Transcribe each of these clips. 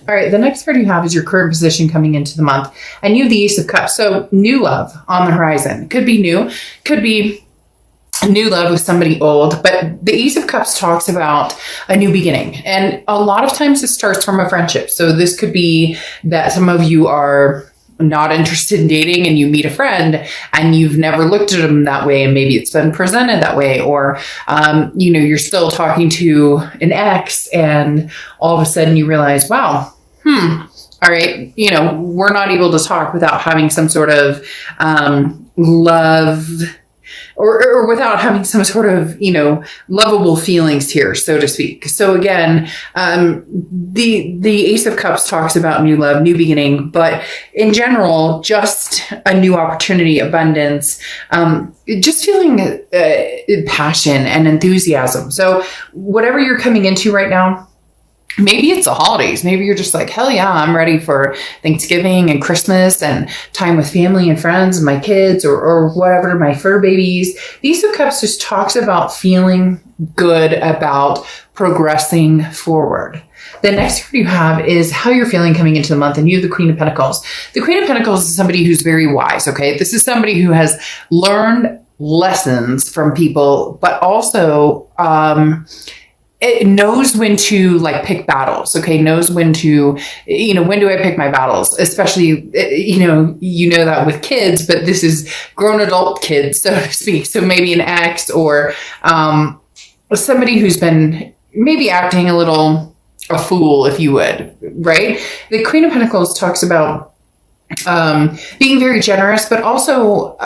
All right, the next card you have is your current position coming into the month, and you have the Ace of Cups. So new love on the horizon. Could be new, could be new love with somebody old, but the Ace of Cups talks about a new beginning. And a lot of times it starts from a friendship. So this could be that some of you are not interested in dating and you meet a friend and you've never looked at them that way, and maybe it's been presented that way, or you're still talking to an ex and all of a sudden you realize, wow, all right, we're not able to talk without having some sort of love, or without having some sort of, lovable feelings here, so to speak. So again, the Ace of Cups talks about new love, new beginning, but in general, just a new opportunity, abundance, just feeling passion and enthusiasm. So whatever you're coming into right now, maybe it's the holidays. Maybe you're just like, hell yeah, I'm ready for Thanksgiving and Christmas and time with family and friends and my kids or whatever, my fur babies. The Ace of Cups just talks about feeling good about progressing forward. The next card you have is how you're feeling coming into the month, and you have the Queen of Pentacles. The Queen of Pentacles is somebody who's very wise, okay? This is somebody who has learned lessons from people, but also it knows when to pick battles, okay? Knows when to, when do I pick my battles? Especially, that with kids, but this is grown adult kids, so to speak. So maybe an ex or somebody who's been maybe acting a little a fool, if you would, right? The Queen of Pentacles talks about being very generous, but also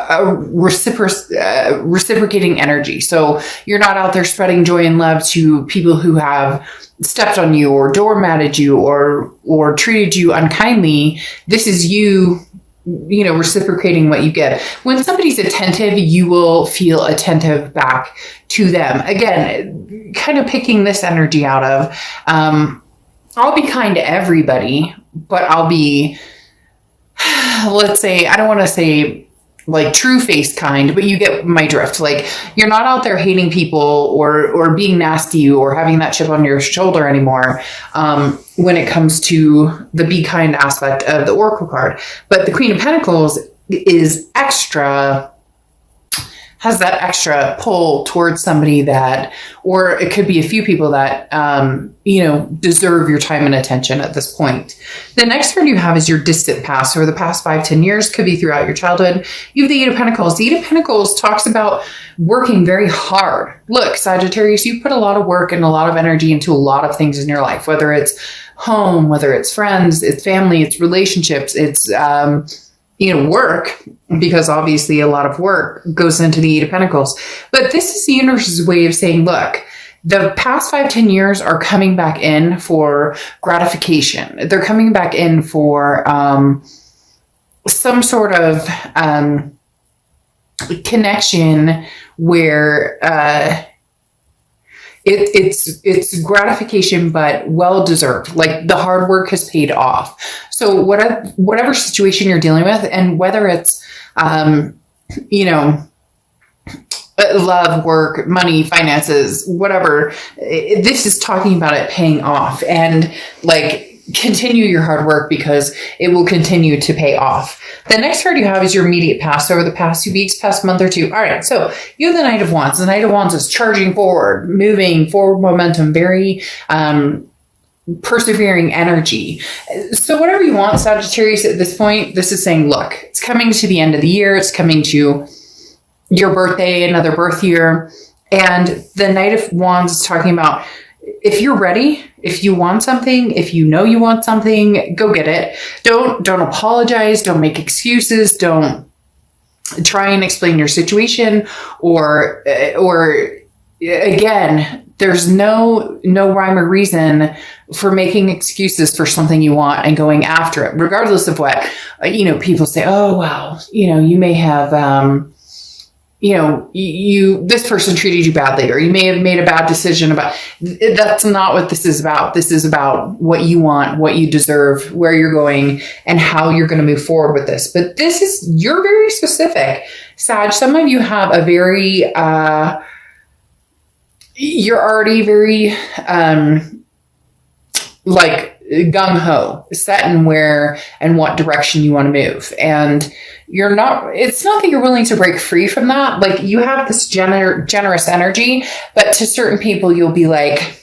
reciprocating energy. So you're not out there spreading joy and love to people who have stepped on you or doormatted you or treated you unkindly. This is you reciprocating what you get. When somebody's attentive, you will feel attentive back to them. Again, kind of picking this energy out of, I'll be kind to everybody, but I'll be, let's say, I don't want to say true face kind, but you get my drift. You're not out there hating people or being nasty or having that chip on your shoulder anymore when it comes to the be kind aspect of the Oracle card. But the Queen of Pentacles is has that extra pull towards somebody that, or it could be a few people that, deserve your time and attention at this point. The next card you have is your distant past, or the past 5-10 years, could be throughout your childhood. You have the Eight of Pentacles. The Eight of Pentacles talks about working very hard. Look, Sagittarius, you put a lot of work and a lot of energy into a lot of things in your life, whether it's home, whether it's friends, it's family, it's relationships, it's, work, because obviously a lot of work goes into the Eight of Pentacles. But this is the universe's way of saying, look, the past 5-10 years are coming back in for gratification. They're coming back in for some sort of connection where it's gratification, but well-deserved. The hard work has paid off. So whatever situation you're dealing with, and whether it's, love, work, money, finances, whatever, this is talking about it paying off, and continue your hard work because it will continue to pay off. The next card you have is your immediate past, over the past 2 weeks, past month or two. All right, so you have the Knight of Wands. The Knight of Wands is charging forward, moving forward momentum, very persevering energy. So whatever you want, Sagittarius, at this point, this is saying, look, it's coming to the end of the year. It's coming to your birthday, another birth year. And the Knight of Wands is talking about, if you're ready, if you want something, if you know you want something, go get it. Don't apologize. Don't make excuses. Don't try and explain your situation, or again, there's no rhyme or reason for making excuses for something you want and going after it, regardless of what, people say, oh, well, you may have, this person treated you badly, or you may have made a bad decision about. That's not what this is about. This is about what you want, what you deserve, where you're going, and how you're going to move forward with this. But you're very specific, Sag. Some of you have a very, you're already very, gung-ho, set in where and what direction you want to move. And it's not that you're willing to break free from that. Like, you have this generous energy, but to certain people, you'll be like,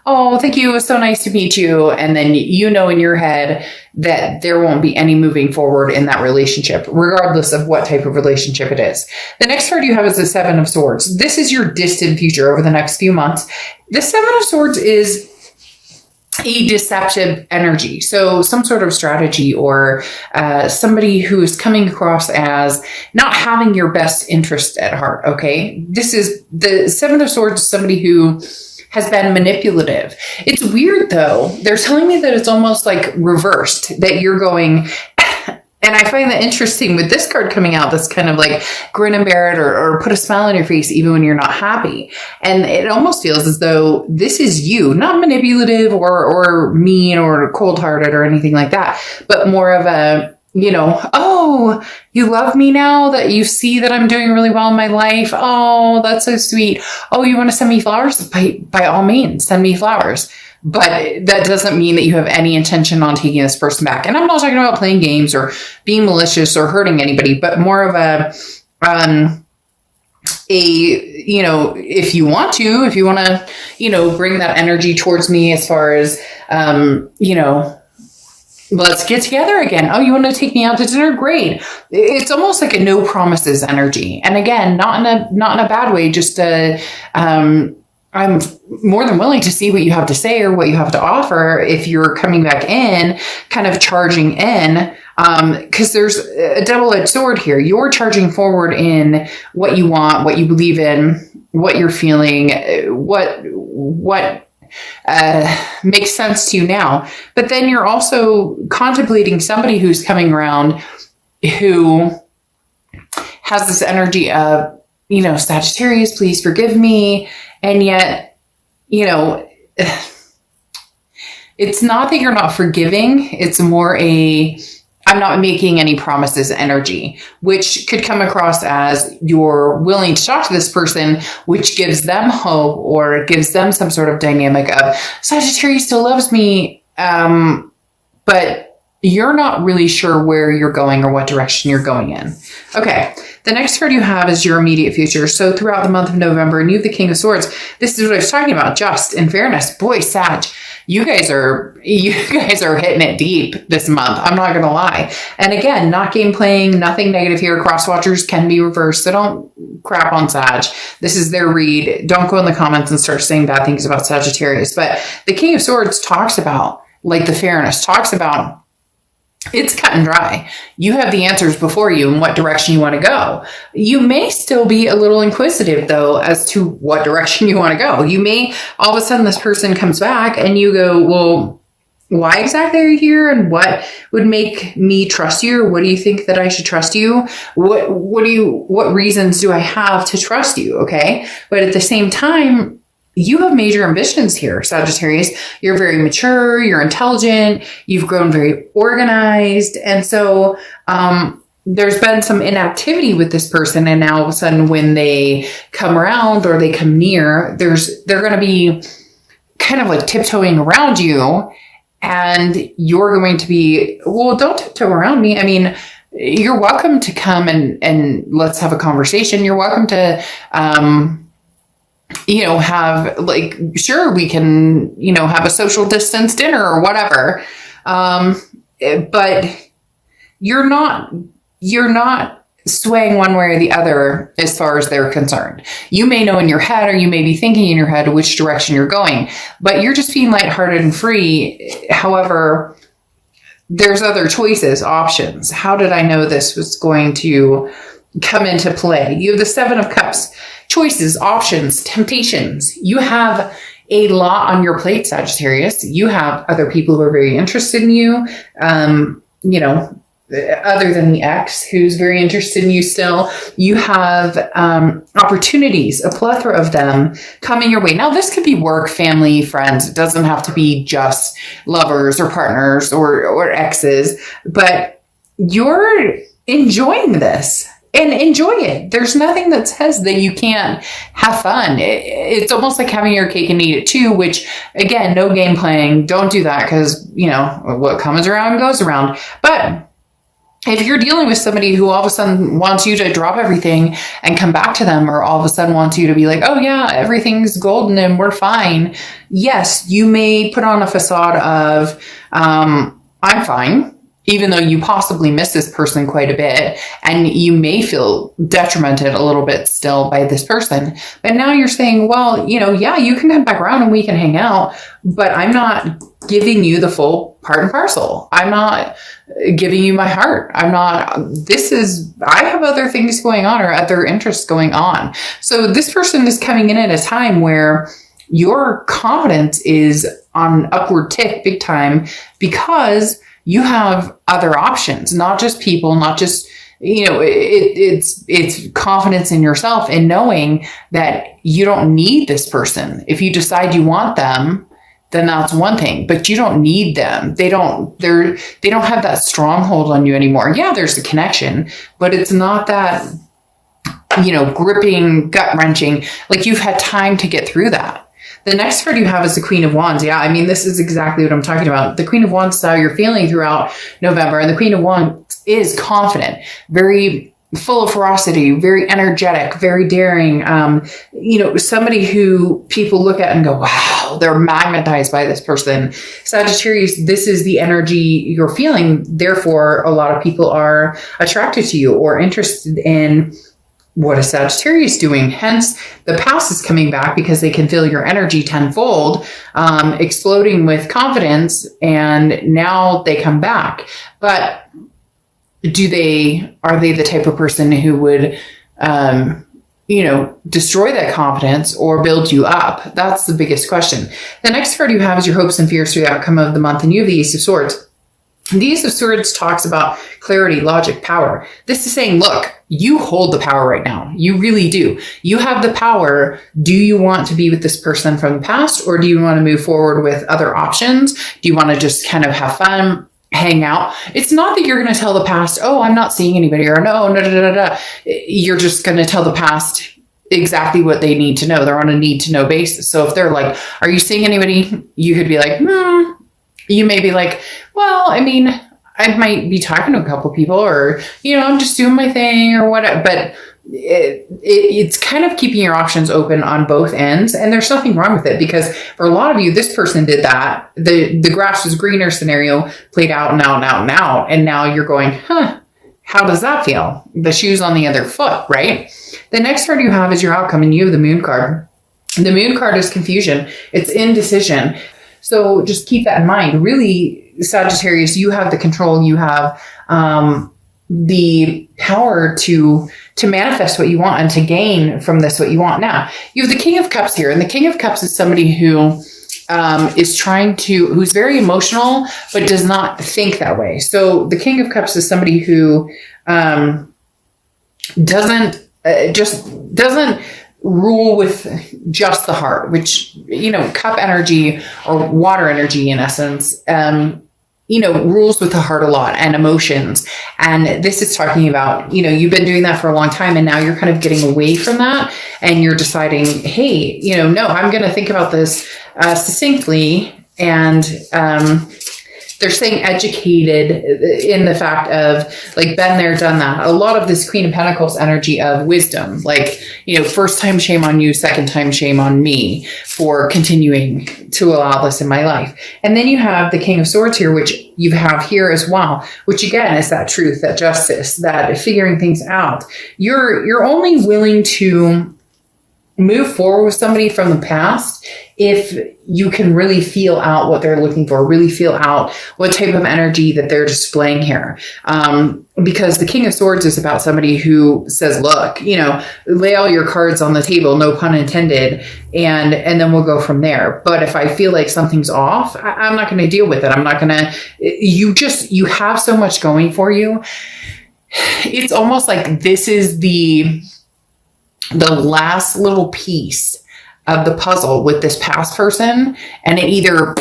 oh, thank you. It was so nice to meet you. And then you know in your head that there won't be any moving forward in that relationship, regardless of what type of relationship it is. The next card you have is the Seven of Swords. This is your distant future over the next few months. The Seven of Swords is a deceptive energy. So some sort of strategy, or somebody who is coming across as not having your best interest at heart. Okay. This is the Seven of Swords, somebody who has been manipulative. It's weird though. They're telling me that it's almost like reversed, that you're going, and I find that interesting with this card coming out, that's kind of like grin and bear it, or put a smile on your face even when you're not happy. And it almost feels as though this is you, not manipulative or mean or cold-hearted or anything like that, but more of a, oh, you love me now that you see that I'm doing really well in my life. Oh, that's so sweet. Oh, you want to send me flowers? By all means, send me flowers. But that doesn't mean that you have any intention on taking this person back. And I'm not talking about playing games or being malicious or hurting anybody, but more of if you want to, bring that energy towards me as far as, let's get together again. Oh, you want to take me out to dinner? Great. It's almost like a no promises energy. And again, not in a bad way, just I'm more than willing to see what you have to say or what you have to offer if you're coming back in, kind of charging in, because there's a double-edged sword here. You're charging forward in what you want, what you believe in, what you're feeling, what makes sense to you now. But then you're also contemplating somebody who's coming around who has this energy of, Sagittarius, please forgive me. And yet, it's not that you're not forgiving. It's more I'm not making any promises energy, which could come across as you're willing to talk to this person, which gives them hope or gives them some sort of dynamic of Sagittarius still loves me. But you're not really sure where you're going or what direction you're going in. Okay. The next card you have is your immediate future. So throughout the month of November, and you have the King of Swords. This is what I was talking about. Just in fairness, boy, Sag, you guys are hitting it deep this month. I'm not going to lie. And again, not game playing, nothing negative here. Cross watchers can be reversed. So don't crap on Sag. This is their read. Don't go in the comments and start saying bad things about Sagittarius. But the King of Swords talks about, like the fairness, talks about, it's cut and dry. You have the answers before you and what direction you want to go. You may still be a little inquisitive, though, as to what direction you want to go. You may, all of a sudden, this person comes back and you go, well, why exactly are you here? And what would make me trust you? Or what do you think that I should trust you? What reasons do I have to trust you? Okay. But at the same time, you have major ambitions here, Sagittarius. You're very mature, you're intelligent, you've grown very organized. And so there's been some inactivity with this person. And now all of a sudden when they come around or they come near, they're going to be kind of like tiptoeing around you. And you're going to be, well, don't tiptoe around me. I mean, you're welcome to come and let's have a conversation. You're welcome to, have sure, we can, have a social distance dinner or whatever. But you're not swaying one way or the other as far as they're concerned. You may know in your head, or you may be thinking in your head which direction you're going, but you're just being lighthearted and free. However, there's other choices, options. How did I know this was going to come into play? You have the Seven of Cups. Choices, options, temptations. You have a lot on your plate, Sagittarius. You have other people who are very interested in you, other than the ex who's very interested in you still. You have opportunities, a plethora of them coming your way. Now, this could be work, family, friends. It doesn't have to be just lovers or partners or exes, but you're enjoying this. and enjoy it. There's nothing that says that you can't have fun. It's almost like having your cake and eat it too, which again, no game playing. Don't do that because, what comes around goes around. But if you're dealing with somebody who all of a sudden wants you to drop everything and come back to them, or all of a sudden wants you to be like, oh yeah, everything's golden and we're fine. Yes, you may put on a facade of, I'm fine, even though you possibly miss this person quite a bit, and you may feel detrimented a little bit still by this person. But now you're saying, well, yeah, you can come back around and we can hang out, but I'm not giving you the full part and parcel. I'm not giving you my heart. I have other things going on, or other interests going on. So this person is coming in at a time where your confidence is on upward tick big time, because you have other options, not just people, not just, it's confidence in yourself and knowing that you don't need this person. If you decide you want them, then that's one thing, but you don't need them. They don't have that stronghold on you anymore. Yeah, there's a connection, but it's not that, gripping, gut wrenching, like you've had time to get through that. The next card you have is the Queen of Wands. Yeah, I mean, this is exactly what I'm talking about. The Queen of Wands is how you're feeling throughout November. And the Queen of Wands is confident, very full of ferocity, very energetic, very daring. Somebody who people look at and go, wow, they're magnetized by this person. Sagittarius, this is the energy you're feeling. Therefore, a lot of people are attracted to you or interested in what is Sagittarius doing. Hence, the past is coming back because they can feel your energy tenfold, exploding with confidence, and now they come back. But are they the type of person who would, destroy that confidence or build you up? That's the biggest question. The next card you have is your hopes and fears for the outcome of the month, and you have the Ace of Swords. The Ace of Swords talks about clarity, logic, power. This is saying, look, you hold the power right now. You really do. You have the power. Do you want to be with this person from the past, or do you want to move forward with other options? Do you want to just kind of have fun, hang out? It's not that you're going to tell the past, oh, I'm not seeing anybody, or no. You're just going to tell the past exactly what they need to know. They're on a need to know basis. So if they're like, are you seeing anybody? You could be like, You may be like, well, I mean, I might be talking to a couple people, or, I'm just doing my thing or whatever. But it's kind of keeping your options open on both ends. And there's nothing wrong with it, because for a lot of you, this person did that. The grass was greener scenario played out and out and out and out. And now you're going, how does that feel? The shoe's on the other foot, right? The next card you have is your outcome, and you have the Moon card. The Moon card is confusion. It's indecision. So just keep that in mind. Really, Sagittarius, you have the control. You have the power to manifest what you want and to gain from this what you want. Now, you have the King of Cups here. And the King of Cups is somebody who who's very emotional, but does not think that way. So the King of Cups is somebody who doesn't rule with just the heart, which, cup energy or water energy in essence, rules with the heart a lot, and emotions. And this is talking about, you've been doing that for a long time, and now you're kind of getting away from that, and you're deciding, hey, no, I'm going to think about this succinctly. And they're saying educated in the fact of like, been there, done that. A lot of this Queen of Pentacles energy of wisdom, like, first time shame on you, second time shame on me for continuing to allow this in my life. And then you have the King of Swords here, which you have here as well, which again is that truth, that justice, that figuring things out. You're only willing to move forward with somebody from the past if you can really feel out what they're looking for, really feel out what type of energy that they're displaying here. Because the King of Swords is about somebody who says, look, lay all your cards on the table, no pun intended, and then we'll go from there. But if I feel like something's off, I'm not going to deal with it. I'm not going to, you have so much going for you. It's almost like this is the last little piece of the puzzle with this past person, and it either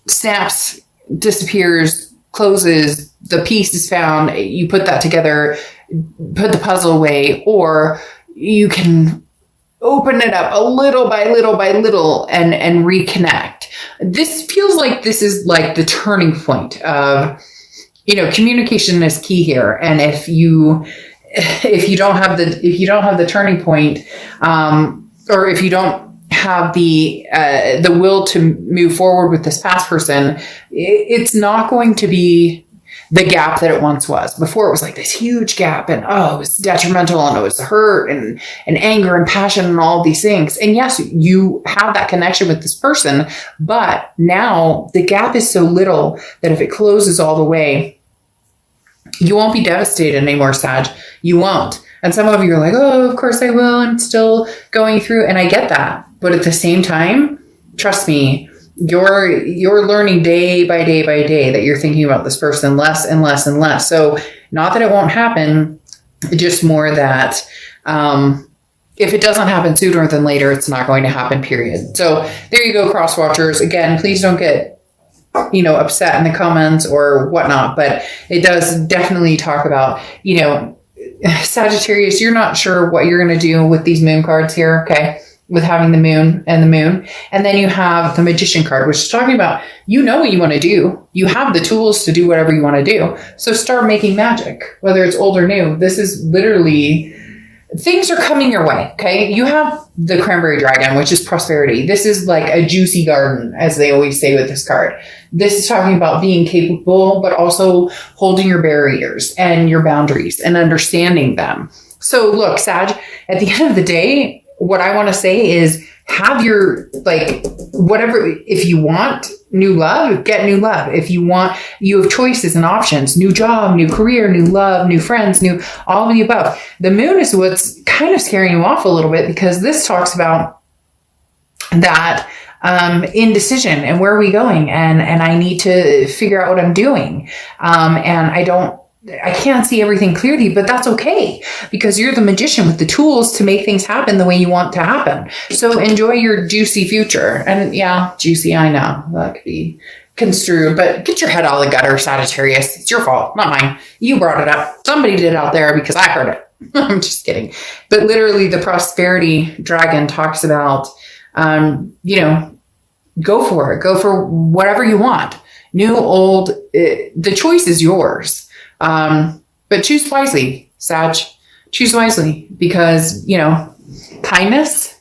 snaps, disappears, closes, the piece is found, you put that together, put the puzzle away, or you can open it up a little by little by little and reconnect. This feels like this is like the turning point of, communication is key here. And if you don't have the turning point, or if you don't have the will to move forward with this past person, it's not going to be the gap that it once was. Before, it was like this huge gap, and it was detrimental, and it was hurt and anger and passion and all these things. And yes, you have that connection with this person, but now the gap is so little that if it closes all the way, you won't be devastated anymore, Sag. You won't. And some of you are like, oh, of course I will. I'm still going through. And I get that. But at the same time, trust me, you're learning day by day by day that you're thinking about this person less and less and less. So not that it won't happen, just more that if it doesn't happen sooner than later, it's not going to happen, period. So there you go, cross watchers. Again, please don't get upset in the comments or whatnot, but it does definitely talk about, Sagittarius, you're not sure what you're going to do with these moon cards here. Okay. With having the moon. And then you have the magician card, which is talking about, what you want to do. You have the tools to do whatever you want to do. So start making magic, whether it's old or new. This is literally, things are coming your way. Okay. You have the cranberry dragon, which is prosperity. This is like a juicy garden, as they always say with this card. This is talking about being capable, but also holding your barriers and your boundaries and understanding them. So look, Sag, at the end of the day, what I want to say is have your, whatever, if you want new love, get new love. If you have choices and options, new job, new career, new love, new friends, all of the above. The moon is what's kind of scaring you off a little bit, because this talks about that indecision and where are we going? And I need to figure out what I'm doing. And I can't see everything clearly, but that's okay, because you're the magician with the tools to make things happen the way you want to happen. So enjoy your juicy future. And yeah, juicy, I know that could be construed, but get your head out of the gutter, Sagittarius. It's your fault, not mine. You brought it up. Somebody did it out there because I heard it. I'm just kidding. But literally the prosperity dragon talks about, go for it. Go for whatever you want. New, old, the choice is yours. But choose wisely, Sag. Choose wisely, because, kindness,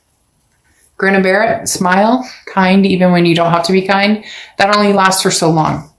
grin and bear it, smile, kind even when you don't have to be kind, that only lasts for so long.